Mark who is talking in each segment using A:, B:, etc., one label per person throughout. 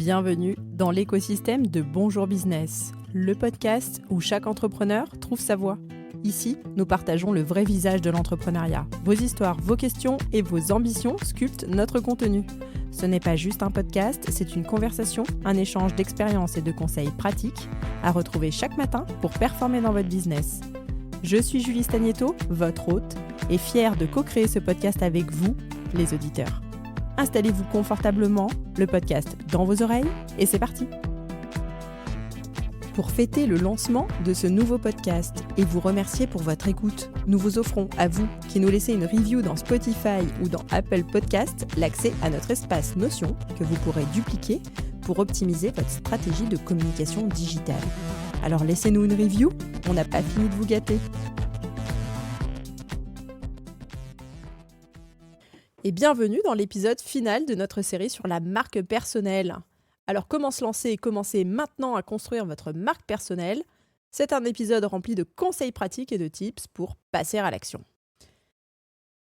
A: Bienvenue dans l'écosystème de Bonjour Business, le podcast où chaque entrepreneur trouve sa voie. Ici, nous partageons le vrai visage de l'entrepreneuriat. Vos histoires, vos questions et vos ambitions sculptent notre contenu. Ce n'est pas juste un podcast, c'est une conversation, un échange d'expériences et de conseils pratiques à retrouver chaque matin pour performer dans votre business. Je suis Julie Stagnetto, votre hôte, et fière de co-créer ce podcast avec vous, les auditeurs. Installez-vous confortablement, le podcast dans vos oreilles, et c'est parti. Pour fêter le lancement de ce nouveau podcast et vous remercier pour votre écoute, nous vous offrons à vous qui nous laissez une review dans Spotify ou dans Apple Podcast l'accès à notre espace Notion que vous pourrez dupliquer pour optimiser votre stratégie de communication digitale. Alors laissez-nous une review, on n'a pas fini de vous gâter. Et bienvenue dans l'épisode final de notre série sur la marque personnelle. Alors comment se lancer et commencer maintenant à construire votre marque personnelle ? C'est un épisode rempli de conseils pratiques et de tips pour passer à l'action.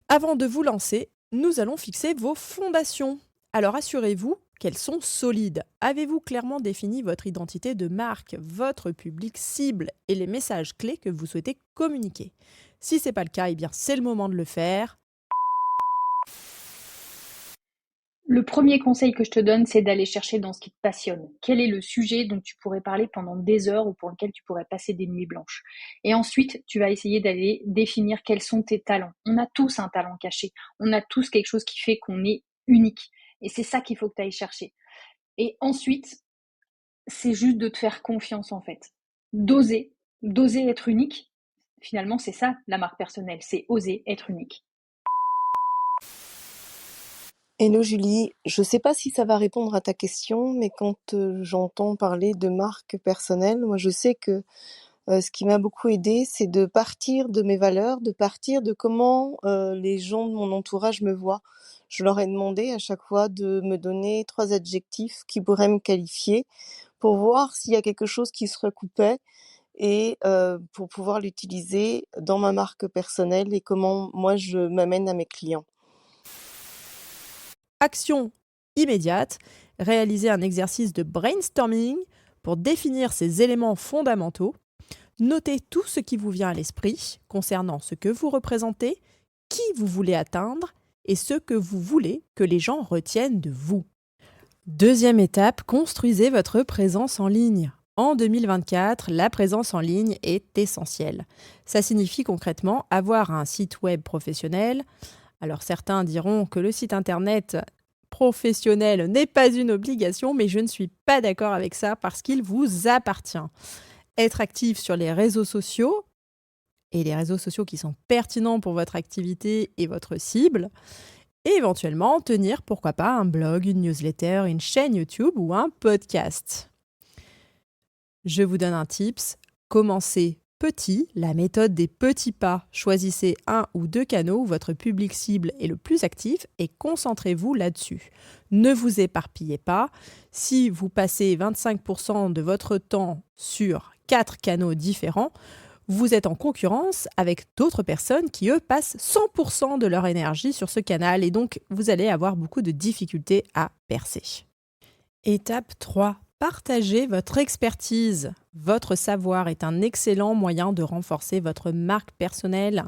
A: Avant de vous lancer, nous allons fixer vos fondations. Alors assurez-vous qu'elles sont solides. Avez-vous clairement défini votre identité de marque, votre public cible et les messages clés que vous souhaitez communiquer ? Si ce n'est pas le cas, c'est le moment de le faire.
B: Le premier conseil que je te donne, c'est d'aller chercher dans ce qui te passionne. Quel est le sujet dont tu pourrais parler pendant des heures ou pour lequel tu pourrais passer des nuits blanches ? Et ensuite, tu vas essayer d'aller définir quels sont tes talents. On a tous un talent caché. On a tous quelque chose qui fait qu'on est unique. Et c'est ça qu'il faut que tu ailles chercher. Et ensuite, c'est juste de te faire confiance en fait. D'oser être unique. Finalement, c'est ça la marque personnelle, c'est oser être unique.
C: Hello Julie, je ne sais pas si ça va répondre à ta question, mais quand j'entends parler de marque personnelle, moi je sais que ce qui m'a beaucoup aidée, c'est de partir de mes valeurs, de partir de comment les gens de mon entourage me voient. Je leur ai demandé à chaque fois de me donner 3 adjectifs qui pourraient me qualifier pour voir s'il y a quelque chose qui se recoupait et pour pouvoir l'utiliser dans ma marque personnelle et comment moi je m'amène à mes clients.
A: Action immédiate, réalisez un exercice de brainstorming pour définir ces éléments fondamentaux. Notez tout ce qui vous vient à l'esprit concernant ce que vous représentez, qui vous voulez atteindre et ce que vous voulez que les gens retiennent de vous. Deuxième étape, construisez votre présence en ligne. En 2024, la présence en ligne est essentielle. Ça signifie concrètement avoir un site web professionnel. Alors certains diront que le site internet professionnel n'est pas une obligation, mais je ne suis pas d'accord avec ça parce qu'il vous appartient. Être actif sur les réseaux sociaux, et les réseaux sociaux qui sont pertinents pour votre activité et votre cible, et éventuellement tenir, pourquoi pas, un blog, une newsletter, une chaîne YouTube ou un podcast. Je vous donne un tips, commencez petit, la méthode des petits pas. Choisissez 1 ou 2 canaux où votre public cible est le plus actif et concentrez-vous là-dessus. Ne vous éparpillez pas. Si vous passez 25% de votre temps sur 4 canaux différents, vous êtes en concurrence avec d'autres personnes qui, eux, passent 100% de leur énergie sur ce canal et donc vous allez avoir beaucoup de difficultés à percer. Étape 3. Partagez votre expertise. Votre savoir est un excellent moyen de renforcer votre marque personnelle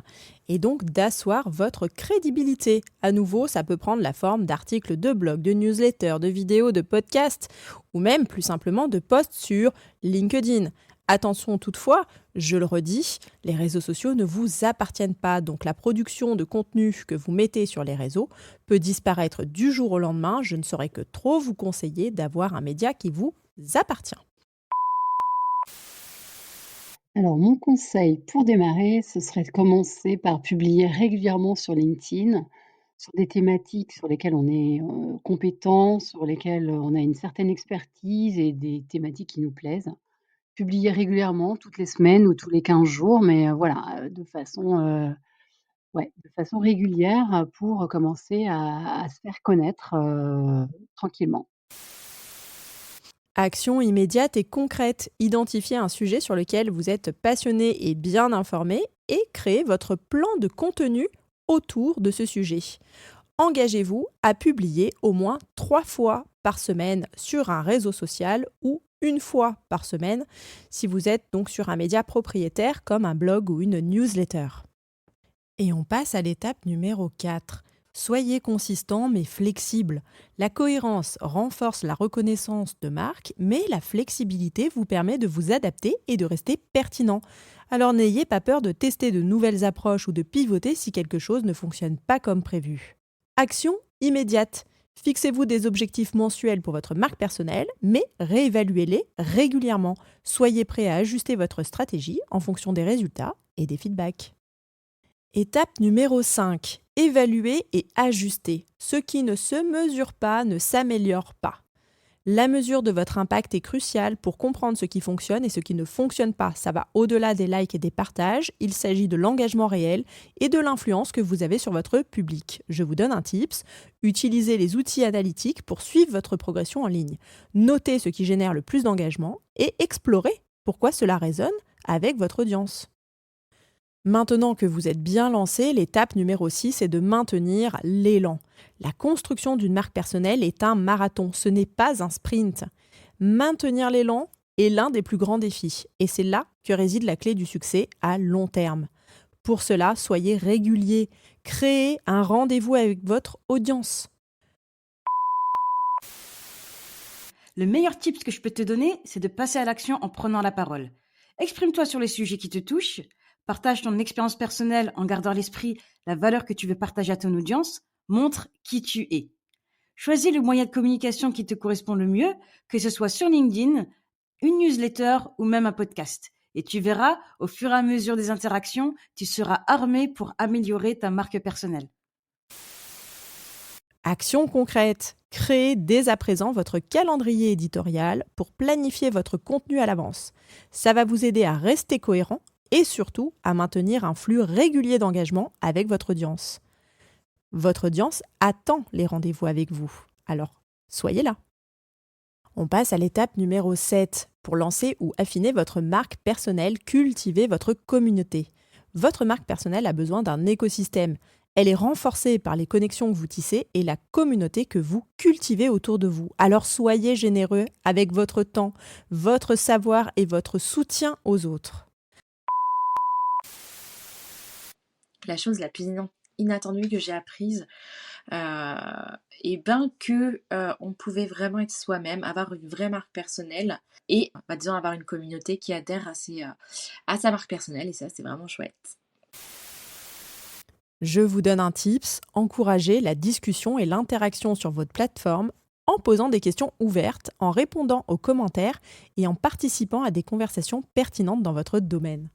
A: et donc d'asseoir votre crédibilité. À nouveau, ça peut prendre la forme d'articles de blog, de newsletters, de vidéos, de podcasts ou même plus simplement de posts sur LinkedIn. Attention toutefois, je le redis, les réseaux sociaux ne vous appartiennent pas, donc la production de contenu que vous mettez sur les réseaux peut disparaître du jour au lendemain. Je ne saurais que trop vous conseiller d'avoir un média qui vous appartient.
D: Alors, mon conseil pour démarrer, ce serait de commencer par publier régulièrement sur LinkedIn, sur des thématiques sur lesquelles on est compétent, sur lesquelles on a une certaine expertise et des thématiques qui nous plaisent. Publier régulièrement, toutes les semaines ou tous les 15 jours, mais de façon régulière pour commencer à se faire connaître tranquillement.
A: Action immédiate et concrète. Identifiez un sujet sur lequel vous êtes passionné et bien informé et créez votre plan de contenu autour de ce sujet. engagez-vous à publier au moins 3 fois par semaine sur un réseau social ou une fois par semaine si vous êtes donc sur un média propriétaire comme un blog ou une newsletter. Et on passe à l'étape numéro 4. Soyez consistant mais flexible. La cohérence renforce la reconnaissance de marque, mais la flexibilité vous permet de vous adapter et de rester pertinent. Alors n'ayez pas peur de tester de nouvelles approches ou de pivoter si quelque chose ne fonctionne pas comme prévu. Action immédiate. Fixez-vous des objectifs mensuels pour votre marque personnelle, mais réévaluez-les régulièrement. Soyez prêt à ajuster votre stratégie en fonction des résultats et des feedbacks. Étape numéro 5. Évaluer et ajuster. Ce qui ne se mesure pas ne s'améliore pas. La mesure de votre impact est cruciale pour comprendre ce qui fonctionne et ce qui ne fonctionne pas. Ça va au-delà des likes et des partages. Il s'agit de l'engagement réel et de l'influence que vous avez sur votre public. Je vous donne un tips. Utilisez les outils analytiques pour suivre votre progression en ligne. Notez ce qui génère le plus d'engagement et explorez pourquoi cela résonne avec votre audience. Maintenant que vous êtes bien lancé, l'étape numéro 6 est de maintenir l'élan. La construction d'une marque personnelle est un marathon, ce n'est pas un sprint. Maintenir l'élan est l'un des plus grands défis et c'est là que réside la clé du succès à long terme. Pour cela, soyez régulier, créez un rendez-vous avec votre audience.
E: Le meilleur tip que je peux te donner, c'est de passer à l'action en prenant la parole. Exprime-toi sur les sujets qui te touchent, partage ton expérience personnelle en gardant à l'esprit la valeur que tu veux partager à ton audience, montre qui tu es. Choisis le moyen de communication qui te correspond le mieux, que ce soit sur LinkedIn, une newsletter ou même un podcast. Et tu verras, au fur et à mesure des interactions, tu seras armé pour améliorer ta marque personnelle.
A: Action concrète. Créez dès à présent votre calendrier éditorial pour planifier votre contenu à l'avance. Ça va vous aider à rester cohérent et surtout à maintenir un flux régulier d'engagement avec votre audience. Votre audience attend les rendez-vous avec vous, alors soyez là. On passe à l'étape numéro 7. Pour lancer ou affiner votre marque personnelle, cultivez votre communauté. Votre marque personnelle a besoin d'un écosystème. Elle est renforcée par les connexions que vous tissez et la communauté que vous cultivez autour de vous. Alors soyez généreux avec votre temps, votre savoir et votre soutien aux autres.
F: La chose la plus inattendue que j'ai apprise, et ben que on pouvait vraiment être soi-même, avoir une vraie marque personnelle et disons avoir une communauté qui adhère à sa marque personnelle et ça c'est vraiment chouette.
A: Je vous donne un tips, encouragez la discussion et l'interaction sur votre plateforme en posant des questions ouvertes, en répondant aux commentaires et en participant à des conversations pertinentes dans votre domaine.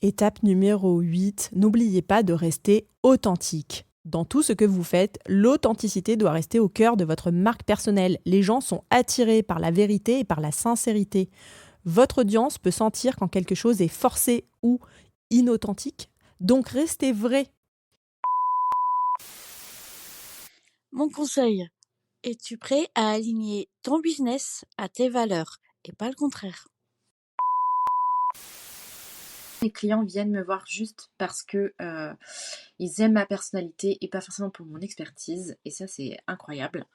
A: Étape numéro 8, n'oubliez pas de rester authentique. Dans tout ce que vous faites, l'authenticité doit rester au cœur de votre marque personnelle. Les gens sont attirés par la vérité et par la sincérité. Votre audience peut sentir quand quelque chose est forcé ou inauthentique, donc restez vrai.
G: Mon conseil, es-tu prêt à aligner ton business à tes valeurs et pas le contraire?
F: Les clients viennent me voir juste parce que ils aiment ma personnalité et pas forcément pour mon expertise et ça c'est incroyable.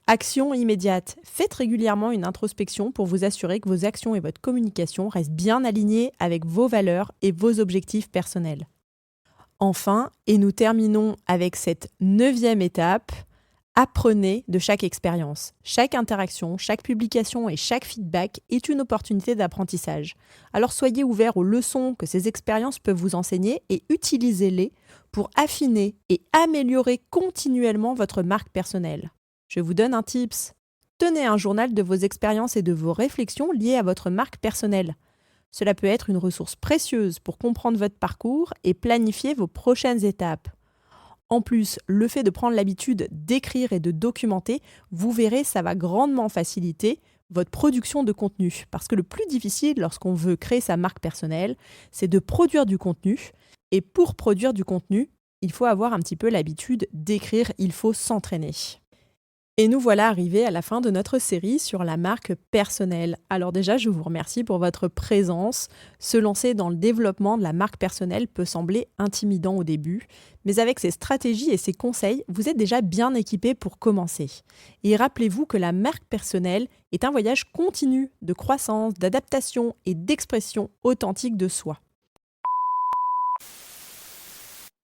A: Action immédiate. Faites régulièrement une introspection pour vous assurer que vos actions et votre communication restent bien alignées avec vos valeurs et vos objectifs personnels. Enfin, et nous terminons avec cette 9e étape, apprenez de chaque expérience. Chaque interaction, chaque publication et chaque feedback est une opportunité d'apprentissage. Alors soyez ouverts aux leçons que ces expériences peuvent vous enseigner et utilisez-les pour affiner et améliorer continuellement votre marque personnelle. Je vous donne un tips. Tenez un journal de vos expériences et de vos réflexions liées à votre marque personnelle. Cela peut être une ressource précieuse pour comprendre votre parcours et planifier vos prochaines étapes. En plus, le fait de prendre l'habitude d'écrire et de documenter, vous verrez, ça va grandement faciliter votre production de contenu. Parce que le plus difficile lorsqu'on veut créer sa marque personnelle, c'est de produire du contenu. Et pour produire du contenu, il faut avoir un petit peu l'habitude d'écrire, il faut s'entraîner. Et nous voilà arrivés à la fin de notre série sur la marque personnelle. Alors déjà, je vous remercie pour votre présence. Se lancer dans le développement de la marque personnelle peut sembler intimidant au début, mais avec ces stratégies et ces conseils, vous êtes déjà bien équipés pour commencer. Et rappelez-vous que la marque personnelle est un voyage continu de croissance, d'adaptation et d'expression authentique de soi.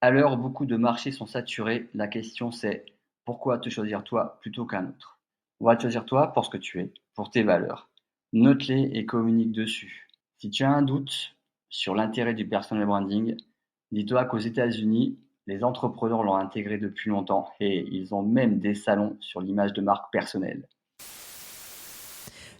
H: À l'heure où beaucoup de marchés sont saturés, la question c'est pourquoi te choisir toi plutôt qu'un autre? On va te choisir toi pour ce que tu es, pour tes valeurs. Note-les et communique dessus. Si tu as un doute sur l'intérêt du personal branding, dis-toi qu'aux États-Unis, les entrepreneurs l'ont intégré depuis longtemps et ils ont même des salons sur l'image de marque personnelle.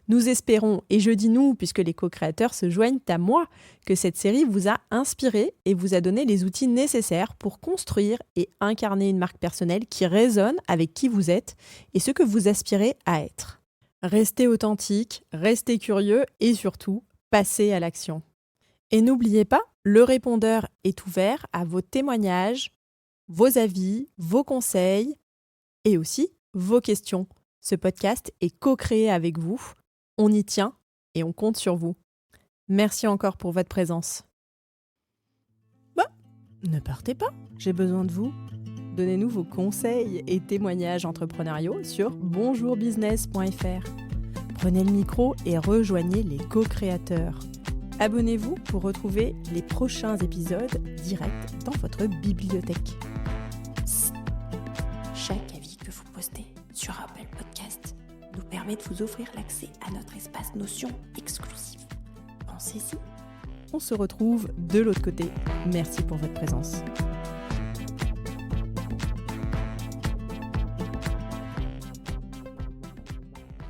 A: Nous espérons, et je dis nous puisque les co-créateurs se joignent à moi, que cette série vous a inspiré et vous a donné les outils nécessaires pour construire et incarner une marque personnelle qui résonne avec qui vous êtes et ce que vous aspirez à être. Restez authentique, restez curieux et surtout, passez à l'action. Et n'oubliez pas, le répondeur est ouvert à vos témoignages, vos avis, vos conseils et aussi vos questions. Ce podcast est co-créé avec vous. On y tient et on compte sur vous. Merci encore pour votre présence. Ne partez pas, j'ai besoin de vous. Donnez-nous vos conseils et témoignages entrepreneuriaux sur bonjourbusiness.fr. Prenez le micro et rejoignez les co-créateurs. Abonnez-vous pour retrouver les prochains épisodes directs dans votre bibliothèque. Chaque avis que vous postez sur Apple Podcast nous permet de vous offrir l'accès à notre espace Notion exclusif. Pensez-y. On se retrouve de l'autre côté. Merci pour votre présence.